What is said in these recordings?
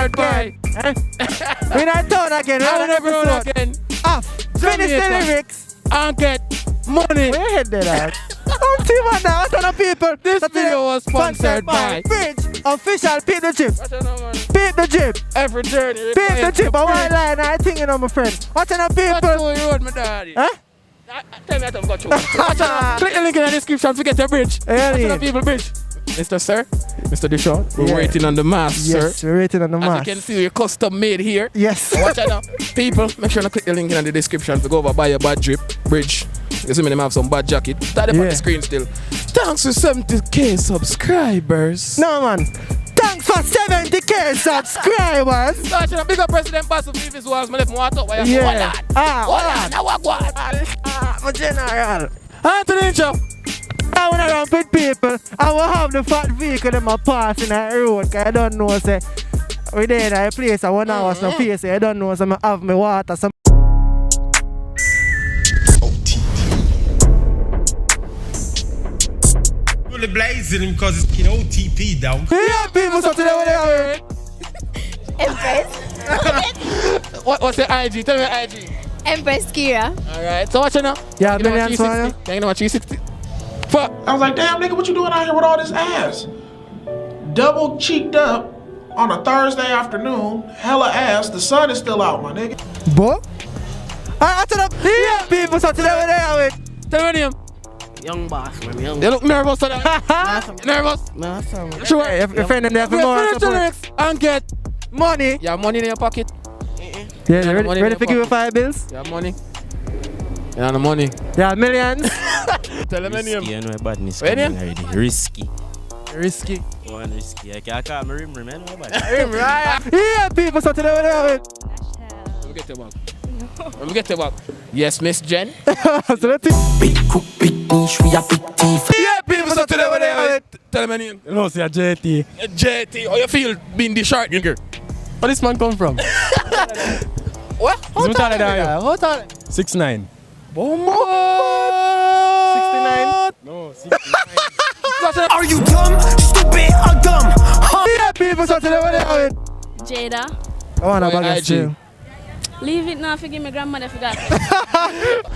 sponsored by. We're not town again. We're never on again. Finish the lyrics. And get money. Where you head there? Come see what now. What's on people? This video was sponsored by Bridge Official. Peep the chip. Peep the chip. Every journey. Peep the chip. I want line. I think you know my friend. What's on people? What's on the road, my daddy? Huh? Tell me I've got you. Click the link in the description to get your bridge. What's on the people bridge? Mr. Sir, Mr. Dishon, we're waiting on the mask, sir. Yes, we're waiting on the mask. As you can see, we're custom made here. Yes. Watch out now. People, make sure to click the link in the description to go over buy your bad drip, bridge. You see me, them have some bad jacket. Start up on the screen still. Thanks for 70k subscribers. No, man. Thanks for 70k subscribers. So I should have big up Pr3zid3nt Bazzle if his walls, I left my water up. Yeah. My general. On to the intro. I want to run with people. I will have the fat vehicle in my pass in the road because I don't know, say, we there in a place, I want to have some face, I don't know, so I have my water, some Really blazing him because it's in OTP down. Yeah, people, so today what they are. Empress. What's your IG? Tell me your IG. Empress Kira. Alright, so watch it now. Yeah, millions for you. Can you know what 360? Fuck. I was like, damn nigga, what you doing out here with all this ass? Double cheeked up on a Thursday afternoon, hella ass, the sun is still out, my nigga. Boy? I tell them, yeah, people, so today what they are with. Tell me your name. Young boss, man. Young You look nervous today. Nervous? No, Sure, if you're friend in there for more Finish the lyrics and get money. you have money in your pocket. Yeah, ready to give you 5 bills? You have money. You have the money. Yeah, millions. Tell them your name. Risky, you know, badness Where coming name? already. Risky. Risky. One risky. I can't call me rim, man. Yeah, people, so today what they are with. Let me get your back. Let me get your back. Yes, Miss Jen. So let's see. Big cook, big niche, we have big teeth. Yeah, people, so today what they are with. Tell them your name. You know, see a JT. JT, how you feel being the short nigga? Where this man come from? What? How tall are you? How tall? 6'9". Bombo! 69. No, 6'9". Are you dumb, stupid, or dumb? Huh? Yeah, people, so today what they are with. Jada. I want to Boy, bag IG. you. Leave it now, forgive my grandmother forgot.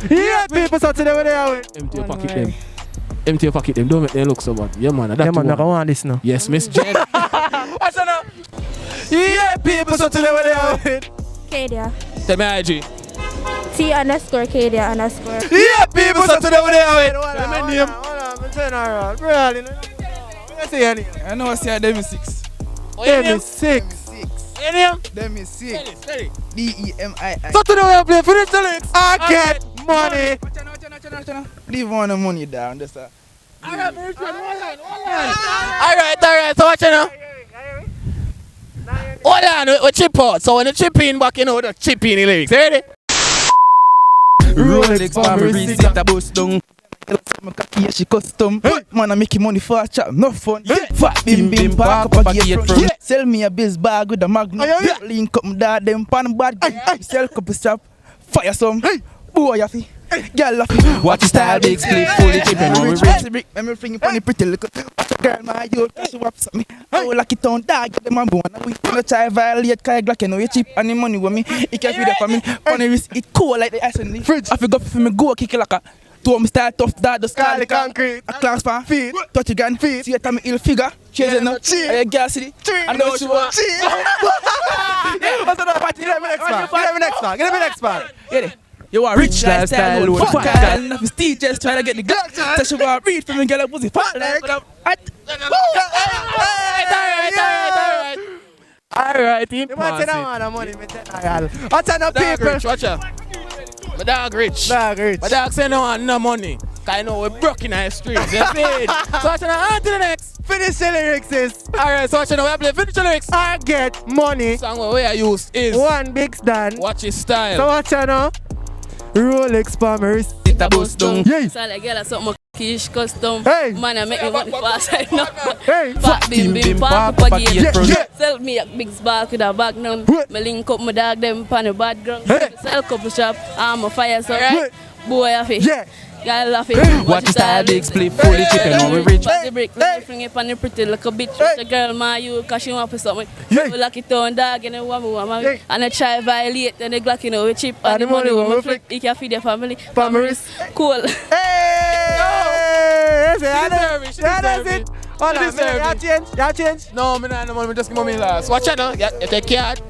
Yeah, people, so today what they are with. Empty your pocket them. Empty your pocket them. Don't make them look so bad. Yeah, man. Yeah, man, I want this now. Yes, Miss Jen. What's that now? Yeah, people, so today what they are with. Kadia. Tell me IG. T_Kadia_. Yeah, people, so today what they are with. Tell me name. Hold on, general. Bro, you know. Let's see your name. I know I say them is 6. Oh, your name? 6. Your name? Them is 6. Steady. DEMII. So today we are playing finish the lyrics. I get money. Leave one the money down. That's a. Alright, so watch it now. Hold on, we chip out. So when you chip in back, you know, the chip in the lyrics. Ready? Rolex, Pr3zid3nt Bazzle. Yeah, she custom. Man, I making money for a chat, no fun. Fat bim bim park up a gate front. Sell me a biz bag with a magnum. Link up my dad, them pan bad. Sell couple strap, fire some. Boy, you fi. Girl, love it. Watch your style, big split, fully chipping on me wrist. Let me bring you on the pretty little. Watch a girl, my youth, she waps at me. Oh, lucky town dog, get them a bone. We no try violate, cause Glock, you know you cheap and the money with me. It can't feed up for me. On the wrist, it cool like the ice in the fridge. I forgot for me go kick it like a. To me style tough dad, the sky the concrete. A class pan, feet, touch again, feet. See a time ill figure, change it now. I gas city, I know what you want. What's another party? Give me next part. Give me next part. Give me next part. Get it. You want rich lifestyle, load fuck style. Enough is teachers trying to get the Glock. So she want read from me, girl, pussy fat like a. Alright, team. You want to know what money? What's another people? Watch out. My dog rich. Dog rich. My dog say no want no money. Cause I know we're broke in our streets. You see? So watch out, on to the next. Finish the lyrics is. Alright, so watch out, we play finish the lyrics. I get money. Song where I use is 1Biggsdon. Watch his style. So watch out now. Rolex Pr3zid3nt Bazzle. Yeah. So like girl, something quiche custom. Hey. Man, I make me money fast right now. Hey. Fat bim bim park up a gate front. Yeah. Sell me a big spark with a background. What? Me link up my dog them pan a background. Hey. Sell couple shop, I'm a fire so. Alright. Boy, I fi. Yeah. Y'all laughing. Watch the style, big split, fully chicken, now we rich. But the brick, we fling it on the pretty little bitch. The girl, you, cause she want for something. You lock it down, dog, and then woman. And I try violate, and the Glock, we chip, and the money we flick. You can feed your family. Families. Cool. Hey! She deserve it. Hold on, you change? No, me just give me last. Watch out now. You take card.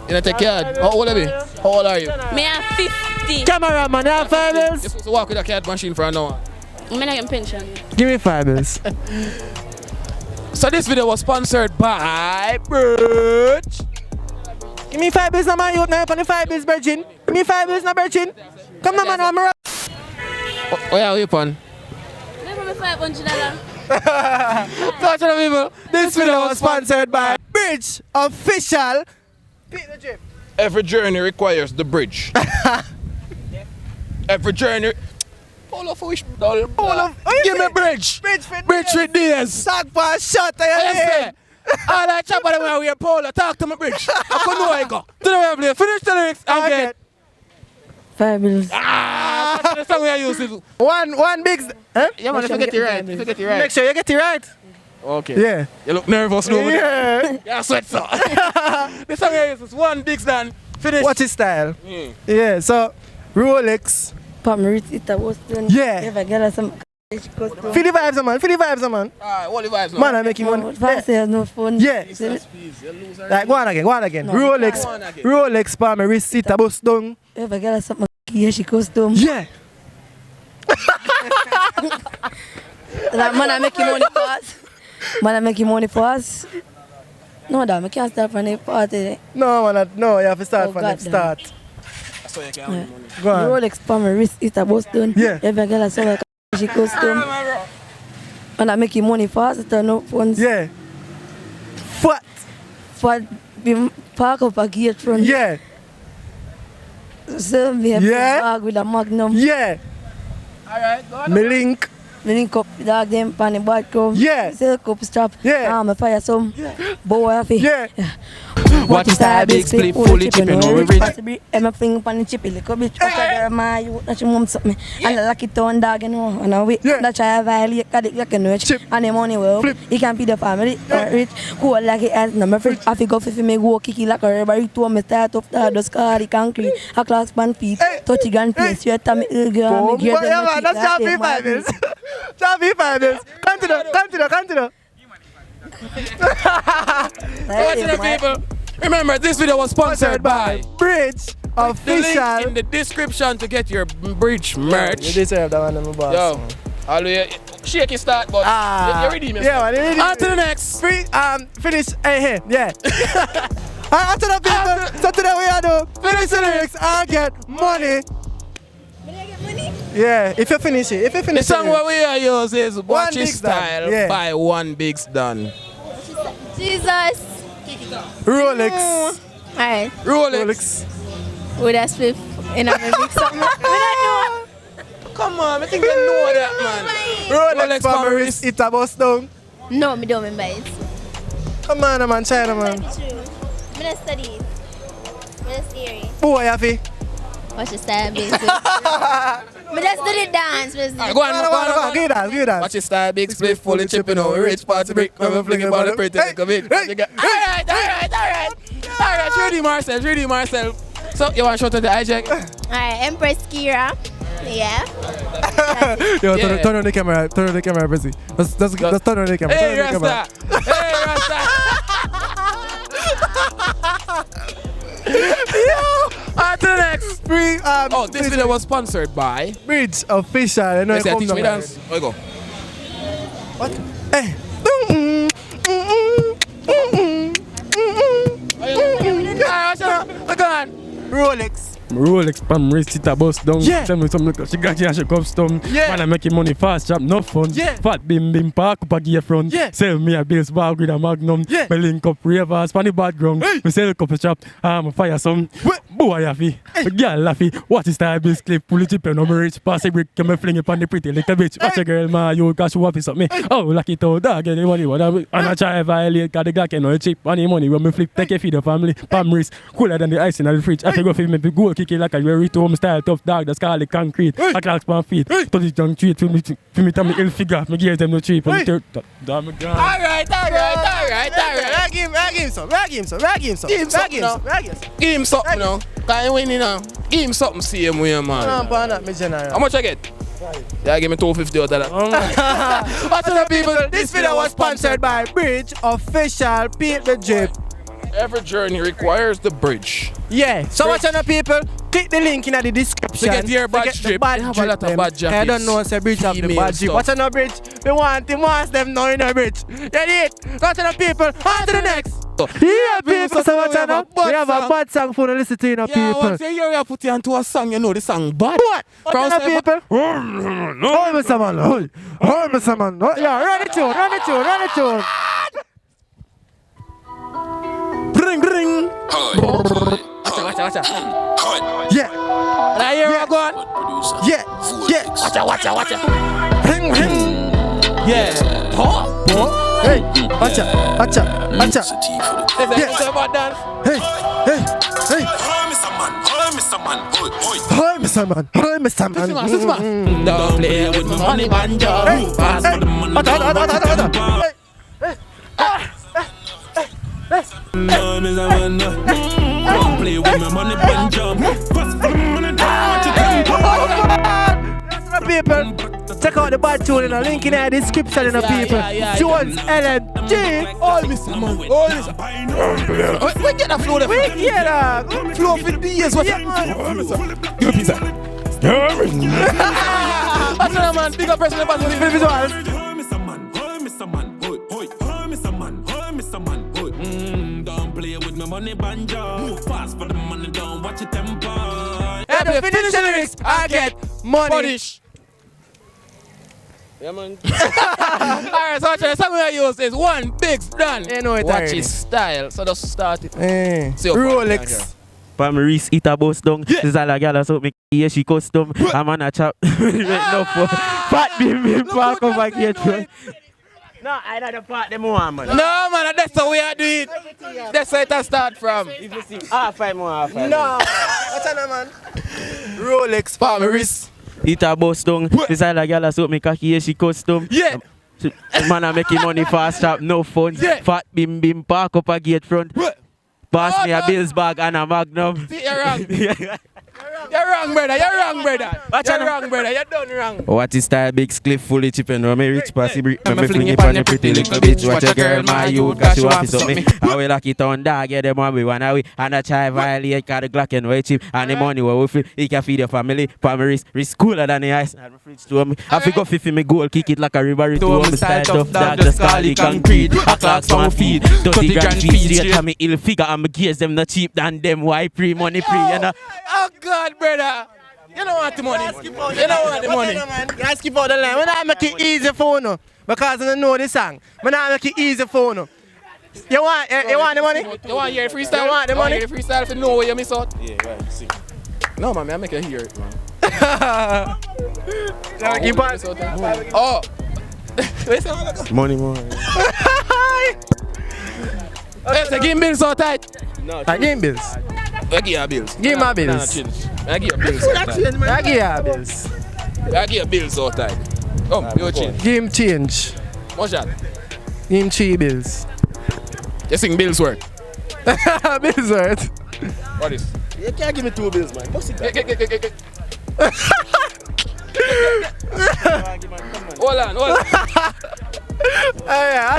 You take card. How old are you? How old are you? Me am 50. Cameraman, you have 5 bills? You're supposed to walk with a card machine for an hour. I'm not getting pension. Give me 5 bills. So this video was sponsored by Pr3zid3nt. Give me 5 bills, man. You open the 5 bills, Virgin. Give me 5 bills, Virgin. Come on, man. I'm right. Where are you on? Never $500. Touch on people. This video was sponsored by Bridge Official. Beat the drip. Every journey requires the bridge. Every journey. Pull off wish. Give me bridge. Bridge with DS. Talk for a shot. All that chop on the way we Polo. Talk to my bridge. I couldn't know I go. To the way I play. Finish the lyrics and get 5 bills. that's the song we are using. One big. Huh? Yeah, man, if you get it right. Make sure you get it right. Okay. Yeah. You look nervous now. Yeah. Yeah, sweat so. The song we are using is 1Biggsdon. Finish. What's his style? Yeah, so Rolex. Pr3zid3nt Yeah. If I get some. Feel the vibes, man. Alright, what the vibes now? Man, I'm making money. Fast no phone. Yeah. Like, go on again. Rolex, palm, my wrist, sit a bus down. If I get some she costume. Yeah. That man, I make you money fast. Man, I make you money fast. No, I can't start from the party. No, man, no, you have to start from the start. So you can money. Go on. Rolex palm, my wrist, it's a bus down. Yeah. If I get some she costume. And I make you money fast, turn up phones. Yeah. What? For be park up a gate front. Yeah. So me have a bag with a magnum. Yeah. Alright, go on. Me link. Me link up dog them pan the bathroom. Yeah. Silk up strap. Yeah. Me fire some. BWOII. Yeah. Watch the style, big split, fully chipping, now we rich. I'm a finger pan the chip, little bitch. Watch a girl, ma, you that you mum something. And I like it on dog, you know. And I wait, that try violate, got it like a nudge. And the money will flip. He can be the family, rich. Cool like it as number free. I figure if me go kick it like a rubber, to me start off the scar, the concrete. A class pan feet, 30 grand place. You tell me, girl, me gear them. That's Chappy 5 bills. Chappy 5 bills. Continue. Watch the people. Remember, this video was sponsored by Bridge the Official. link in the description to get your bridge merch. You deserve that one, my boss. Yo, always shake your start, but you redeem yourself. Yeah, man, you redeem On to the next. Finish. Hey, yeah. On to the people. So today we are do finish the lyrics and get money. Yeah, if you finish it. The song what we are using is Watch His 1Biggsdon, Style yeah. by 1Biggsdon. Jesus. Rolex. Alright. Rolex. With a spliff in a big something. Come on, I think you know that, man. Rolex for my wrist, it a bust down. No, me don't remember it. Come on, man, China, man. True. I'm gonna study it. I'm gonna theory. Boy, Affy. Watch the style, baby. Me just do the dance. Go on. Give that. Watch His Style, big split, fully chipping over rich party brick. Come and fling it on the pretty little bit. Alright, redeem ourselves. So, you want to show to the hijack? Alright, Empress Kira. Yeah. Yo, turn on the camera, Pr3zid3nt. Let's turn on the camera. Hey, Rasta. On to the next. This video was sponsored by Bridge Official. You know, Let's teach me dance. Where you go? What? Hey. Rolex, Pam, wrist, it a bust down. Yeah. Tell me something, she got here, she come stum. Yeah. Man, I making money fast, chop, no fun. Yeah. Fat bim, park up a gear front. Yeah. Sell me a bills bag with a magnum. Yeah. Me link up ravers, pan the background. Hey. Me sell a couple chop, I fire some. Boy, AFFI. Girl, AFFI. Watch his style, Bills clip. Pull it chip and over rich. Pass a brick. Come and fling it on the pretty little bitch. Watch a girl, man. You got you up me. Oh, lucky to dog. Get the money. And I try to violate. Got the Glock and no chip. Money, money. When me flip, take a feed the family. Pr3zid3nt cooler than the ice in the fridge. I go for me. The goal kick it like a very home style. Tough dog. The scarlet concrete. I clocks my feet. To the young treat. For me, tell me ill figure. Me give them no cheap. Alright. Give him some. Give Give him something now. Can you win it now? Give him something same way, man. How much I get? Yeah, give me 250 out of that. What's up, people? This video was sponsored by Bridge Official Paint the Drip. Every journey requires the bridge. Yeah, so what's up, people? Click the link in the description. To get your badge drip. They have a lot of badge jackets. I don't know what's a Bridge of the badge drip. What's up, Bridge? We want to mask them now in the Bridge. Get it? What's up, people? On to the next. Yeah, people, so what's up? We have a bad song for to listen to, you know, people. Yeah, once you put it onto a song, you know the song bad. What? What's up, people? Oh, Mr. Man. Oh, Mr. Man. Yeah, run the tune. Bring. Watcha. Yeah. Now here we go on. Yeah. Watcha. Bring. Yeah. Hey. Watcha. Yes. Hey. Hi, Mr. Man. Don't play with my money, banjo. Pass for the money. No, Mr. Man, don't play with my money, banjo. Pass for the money, what you think? People, check out the bad tune in the link in the description, people. Jonze Lmg. All Mr. Man. We get a flow there. Flow for days. Give a piece of it. What's up, man? Big up President Bazzle. Don't play with my money, banjo. Fast for the money, don't watch your tempo. If you finish the lyrics, I get money. Yeah, man. Alright, so the song we use is 1Biggsdon. You know it Watch already. his style. So just start it. Rolex. Pr3zid3nt Bazzle. This is all a girl so me yeah she custom. I'm on a chop. No for fat bim park over here. No, I know the part them one, man. No, man, that's the way I do it. That's where it start from. If you see AFFI more AFFI. No. What's that, man? Rolex. Pr3zid3nt Bazzle. This is all a girl so me cocky yeah she custom. Yeah. Man, I making money fast shop, no funds. Yeah. Fat bim park up a gate front. Pass me a Bills bag and a Magnum. See, you're wrong. You're wrong, brother. You're done wrong. What is style big cliff fully chipping? No, me rich passy brick. Me fling it on the pretty little bitch. Watch a girl, my youth, cause she want to me. I will lock it on dog, get them one we one away. And I try violate, cause the Glock and way cheap. And the money where we feel, he can feed the family. Pr3zid3nt cooler than the ice. And the fridge to me. I figure 50 me goal, kick it like a river to me. Style tough dog, the scarlet concrete. A clocks on feed. 30 grand fees, straight to me ill figure. And me gears them not cheap than them. Why money free, you know? Oh, God, brother. You don't want the money. You don't want the money. Guys, skip out the line. When I make it easy for you, because I don't know the song. When I make it easy for you. You want the money? You want your freestyle? You want the money? You want your freestyle to know where you miss out? Yeah, right. Sing. No, man, I make it hear it, man. Oh. Money. Yes, I give bills so tight. No, I give bills. I give you bills. Give my bills. I give you bills so tight. I give you bills. I give you bills so tight. You change. Give him change. What's that? Give him 3 bills. You sing bills worth. Bills worth. What is? You can't give me 2 bills, man. What's it? Hold on.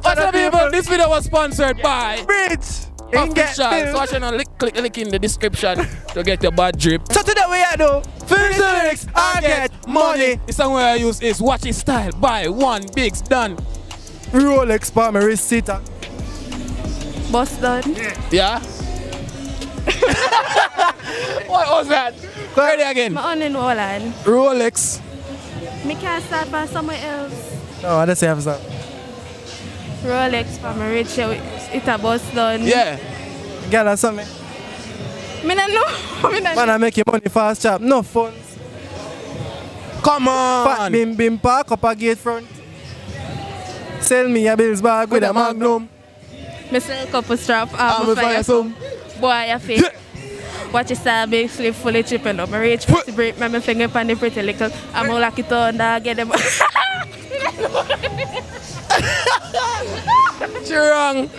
What's up, people? This video was sponsored by Bridge Official. So I should click the link in the description to get your bad drip. So today we are do finish the lyrics, I get money. The song I use is Watch His Style by 1Biggsdon. Rolex Pr3zid3nt Bazzle. Yeah? What was that? Ready again. My own in Holland. Rolex. Me can't start by somewhere else. No, I just have some. Rolex Pr3zid3nt Bazzle. Yeah. Girl or something. Me don't know. Man, I make your money fast chap. No funds. Come on. Fat bim bim park up a gate front. Sell me a bills bag with a magnum. Me sell couple strap. I'm a fire some. Boy, I fake. Watch your style, big slip fully chipping up. My reach for the break, my finger pan the pretty little. I'm all like it on that, get them. She wrong.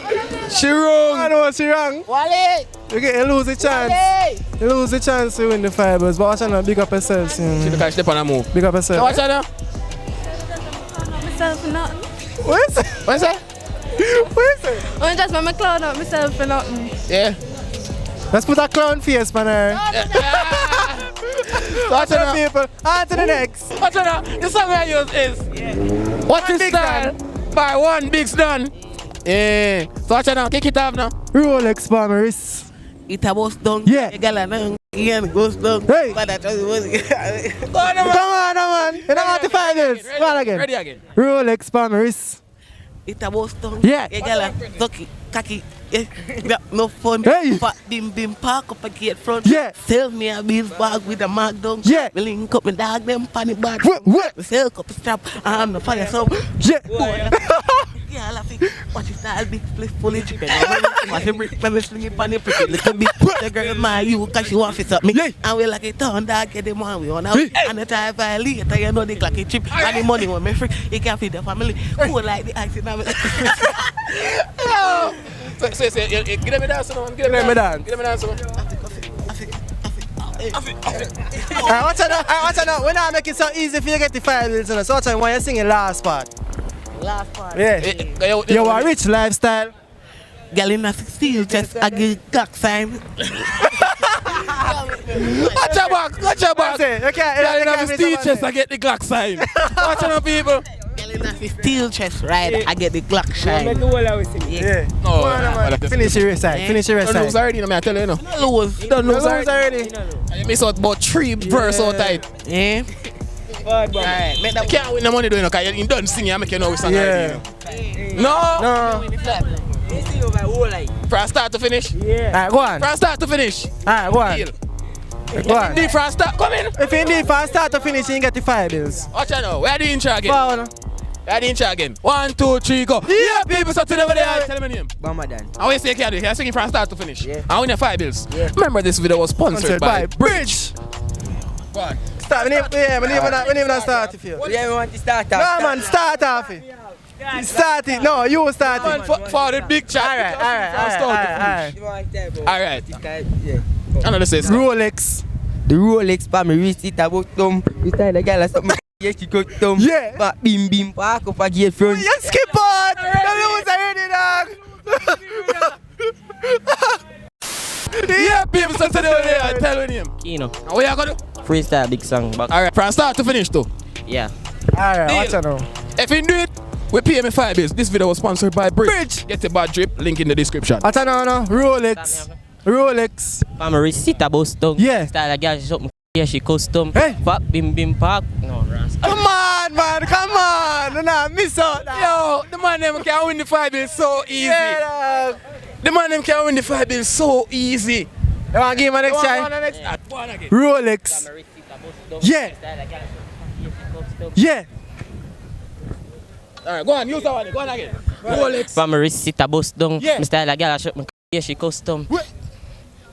She wrong. I know she wrong. Wale. You lose the chance. You lose the chance to win the fibers. But watch out now, big up yourself. She look like step on a move. Big up yourself. Watch out now. Myself for nothing. What is that? What's that? What is that? I just want my clown up myself for nothing. Yeah. Let's put a clown face, man. Watch out, people. On to the next. Watch out now. The song I use is What is Style by 1Biggsdon. Yeah. So watch out now. Kick it off now. Rolex Palmeris. It was done. Yeah. Again, goes down. Hey. But that was Come on, man. You don't want to find this. Go on again. Ready again. Rolex Palmeris. It was done. Yeah. Ducky, cocky. No fun. Hey. Fat bim park up a gate front. Yeah. Sell me a bills bag with a mag down. Yeah. Me link up my dog them panic bag. What? Me sell couple strap. I'm the fire some. Yeah. Yeah, laughing. Watch your style, big split fully chicken. Watch him bring me sling it on the pretty little bit. The girl my you cause she want to up me. And we like it on dog get them on we on out. And the time violate you know the clock it chip. And the money when me free. You can't feed the family. Who like the ice in my Say, get them a dance on. Get them a dance on. Watch out now. We're not making it so easy for you to get the 5 bills. So watch out when you're singing last part. Last part. Yeah. You are rich lifestyle. Girl in a steel chest, I get clock sign. Watch your back. Watch your back. You Girl in a steel chest, I get the Glock sign. Watch out people. Girl in a steel chest, right? I get the Glock shine. Yeah. No, Finish your side. Finish your don't lose side. already, I tell you, you know. Lose. Don't lose already. You miss out about 3 verse out tight. Yeah. Alright, you can't win the money doing because you don't sing, you make you know we song already. No. From start to finish. Alright, go on. From start to finish. Alright, go on. Go on. Indeed, from start, come in. If you need from start to finish, you get the 5 bills. Watch out now. Where the intro again? Wow. Where the intro again? 1, 2, 3, go. Yeah, people, so today over there. Tell me your name. Bamadan. I want to say you can't do it. You're singing from start to finish. I win your 5 bills. Remember this video was sponsored by Bridge. Go on. Start. We need to start if you. Yeah, we want to start off. No man, start off it. Start it. No, you start Man, it. for the big chat. Alright. I know this is Rolex. The Rolex pa me wrist it about thumb. You style the girl or something. Yes, she got thumb. Yeah. But bim park up a gate front. You skip on. Don't lose already, dog. yeah, people, so today over there. Tell me your name. Kino. And what you gonna do? Freestyle big song back. Alright, from start to finish though. Yeah. Alright, watch out now. If you do it, we pay me 5 bills. This video was sponsored by Bridge. Get a bad drip, link in the description. Watch out now. Rolex. Rolex. Pa me wrist it about thumb. Yeah. Style the girl she something. Yeah, she custom. Hey. Fat bim park. No, Ras. Come on, man. Come on. Do not miss out that. Yo, the man them can win the 5 bills so easy. Yeah, dog. The man them can win the 5 bills so easy. You want to give him a next try? Go on again. Rolex. Yeah. Yeah. Alright, go on, use that one. Go on again. Rolex. Pa me wrist it about thumb. Yeah. Me style the girl she something. Yeah, she custom.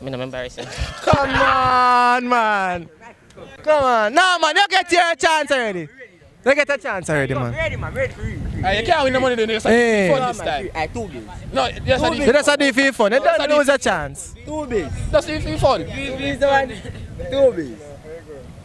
Me not embarrassing. Come on, man. Come on. No, man. You get your chance already. You get a chance already, man. Ready, man. Ready for you. You can't win the money doing this. Hey. Fun this time. Two bills. No, just You just a do it for fun. You don't lose a chance. 2 bills. Just do it for fun. 3 bills one. 2 bills.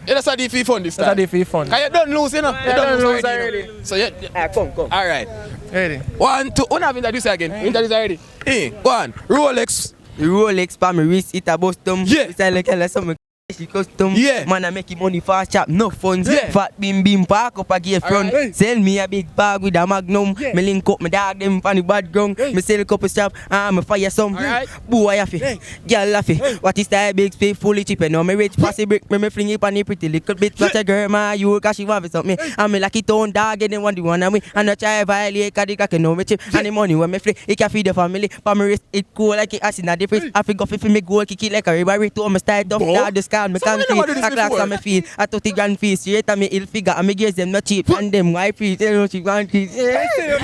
You just do it for fun this Just a time. do it for fun. Cause you don't lose, you know. You don't lose already. already. So you. Come. Alright. Ready? 1, 2. We're not introduce again. Introduce already. Hey, go on. Rolex. The Rolex pa me wrist it about thumb. Yeah. Style the girl something. she custom. Yeah. Man, I make money fast chap, no funds. Yeah. Fat bim park up a gear front. Alright. Sell me a big bag with a magnum. Yeah. Me link up my dog them on the bad ground. Me sell a couple strap, me fire some. Alright. Boy, AFFI, girl AFFI. What is that big space fully cheap and now me rich pass brick. Me fling it on the pretty little bit. Watch a girl my you cause she want for something. And me lucky town dog get them one the one and me. And I try violate cause the cock know me cheap. And the money when me fling, it can feed the family. For me wrist, it cool like it acid in the fridge. I figure if me goal kick it like a river. To me style dump dog the scar. Me can't feel. A class on me feel. I 30 grand fees. Straight and me ill figure. And me gears them not cheap. And them white free. They know she want cheap. Still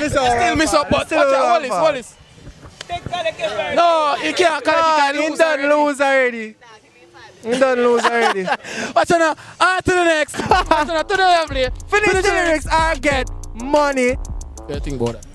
miss up, but watch out, Wallace. No, he can't call it. He done lose already. He done lose already. Watch out now. On to the next. Watch out to the lovely. Finish the lyrics and get money. Yeah, think about that.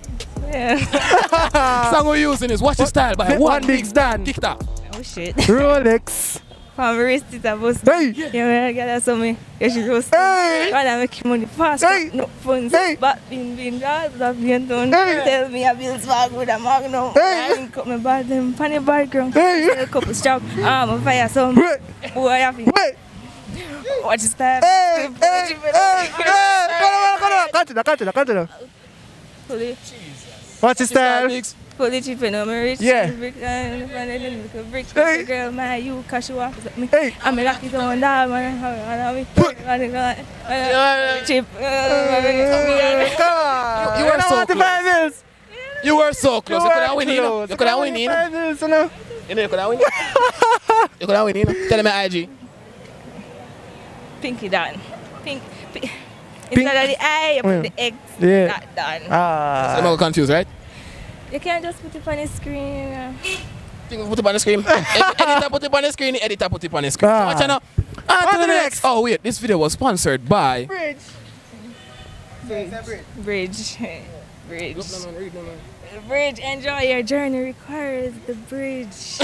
Yeah. Song we're using is Watch Your Style by 1Biggsdon. Kick that. Oh shit. Rolex. From wrist it a bust. Hey. Yeah, I got some me. You should roast. Hey. When I make money fast. Hey. No funds. Hey. But been that being done. Hey. Tell me a bills bag with a magnum. Hey. I cut my bad them funny background. Hey. Sell a couple strap. I'm fire some. Wait. Boy, I feel. Wait. Watch your style. Hey. Continue. Fully. What's your style? Fully cheap and I'm rich. Yeah. Brick and brick. Hey. Girl, my you cash you off me. Hey. I'm lucky to on that man. Cheap. You were so close. You were so close. You could have win. You could have win. You could have win. You could have win. Tell me IG. Pinky done. Pink. Instead of the I, you put the X. Yeah. Not done. So I'm confused, right? You can't just put it on the screen. Put it on the screen. Editor put it on the screen. Editor put it on the screen. So watch out now. On to the next. Oh wait, this video was sponsored by Bridge. Bridge, enjoy your journey requires the bridge.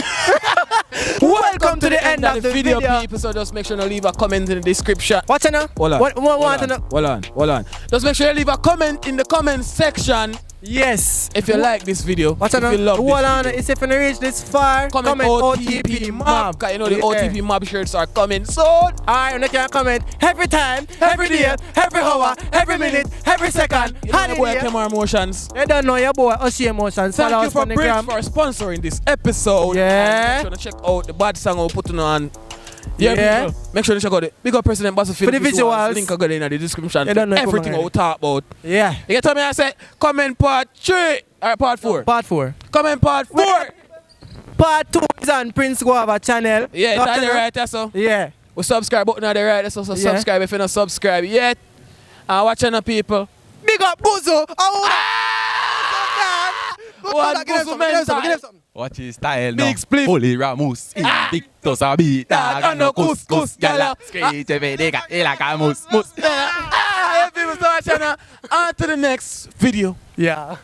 Welcome to the end of the video. People, so just make sure to leave a comment in the description. Watch now. Hold on. Hold on. Just make sure you leave a comment in the comment section. Yes. If you like this video, watch if you love this video. If you reach this far, comment OTP MOB. Because you know the OTP MOB shirts are coming soon. Alright, you can comment every time, every day, every hour, every minute, every second. You know your boy Kemar Motionz. You don't know your boy Oshane Motionz. Thank you for Bridge for sponsoring this episode. Yeah. Make sure to check out the bad song we're putting on. Yeah. People, make sure to check out it. Big up President Bazzle for the visuals. Link I got in the description. Everything we'll talk about. Yeah. You get me? I said comment part 3. Alright, part 4. Part 4. Comment part 4. Part 2 is on Prince Guava channel. Yeah, it's on the right there, so. Yeah. We subscribe button on the right there, so subscribe if you're not subscribed yet. And watching the people. Big up Buzo. Watch his style now. Big split. Holy Ramos. Invictus a beat. Dog no couscous. Gala. Screech every day. Like a mus. People start watching on to the next video. Yeah.